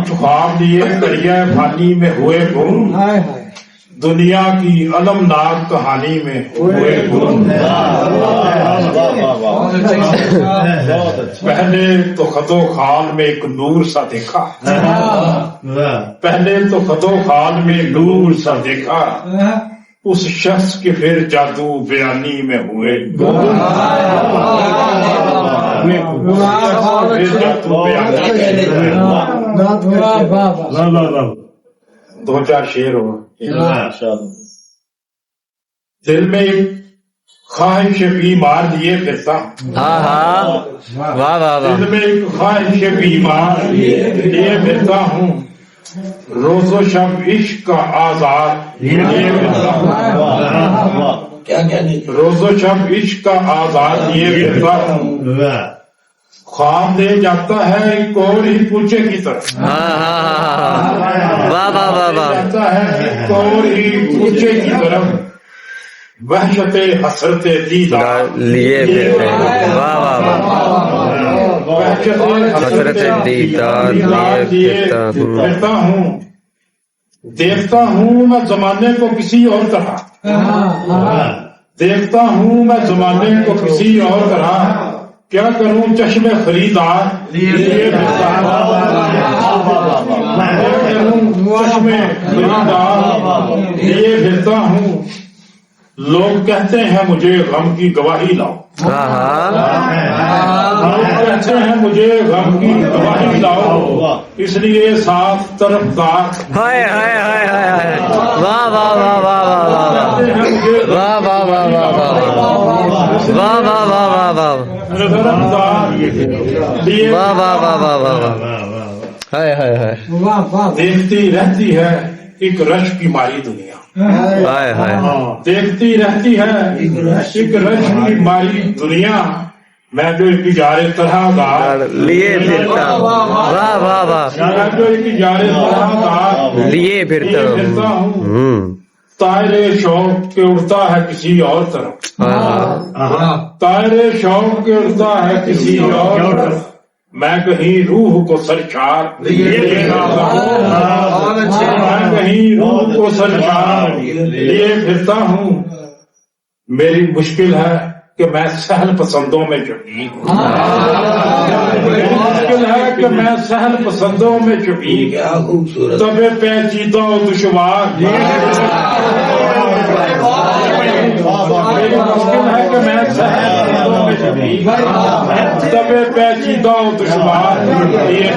خواب لیے دریا پانی میں ہوئے گم، دنیا کی المناک کہانی میں ہوئے گم۔ پہلے تو خط و خال میں ایک نور سا دیکھا، پہلے تو خط و خال میں نور سا دیکھا، اس شخص کے پھر جادو بیانی میں ہوئے گم۔ دو چار شعر ہو۔ دل میں خواہش بیمار لیے پھرتا، دل میں ایک خواہش بیمار لیے پھرتا ہوں، روز و شب عشق کا آزاد لیے پھرتا ہوں، روز و شب عشق کا آزاد لیے پھرتا ہوں، خواب دے جاتا ہے ایک اور ہی پوچھے کی طرف، جاتا ہے ایک اور ہی پوچھے کی طرف، وحشت حسرت دیدار لیے حسرت دیدار لیے پھرتا ہوں، دیکھتا ہوں میں زمانے کو کسی اور طرح، دیکھتا ہوں میں زمانے کو کسی اور طرح، کیا کروں چشم خریدار لیے پھرتا ہوں، چشم خریدار لیے پھرتا ہوں، لوگ کہتے ہیں مجھے غم کی گواہی لاؤ، لوگ کہتے ہیں مجھے غم کی گواہی لاؤ، اس لیے صاف طرفدار دیکھتی رہتی ہے ایک رش کی ماری دنیا، دیکھتی رہتی ہے ایک رش کی ماری دنیا، میں جو ایک جارے طرح دار لیے پھرتا میں جو ایک جارے طرح دار لیے پھرتا ہوں، طائرے شوق کے اڑتا ہے کسی اور طرف، طائرے شوق کے اڑتا ہے کسی اور طرف، میں کہیں روح کو سرشار لیے جاتا ہوں، میں کہیں روح کو سرشار لیے پھرتا ہوں، میری مشکل ہے کہ میں سہل پسندوں میں شفیق ہوں، میری مشکل ہے کہ میں سہل پسندوں میں شفیق ہوں، تب پیچیدہ و دشوار، میری مشکل ہے کہ میں سہل پسندوں میں شفیق ہوں، تب پیچیدہ و دشوار لیے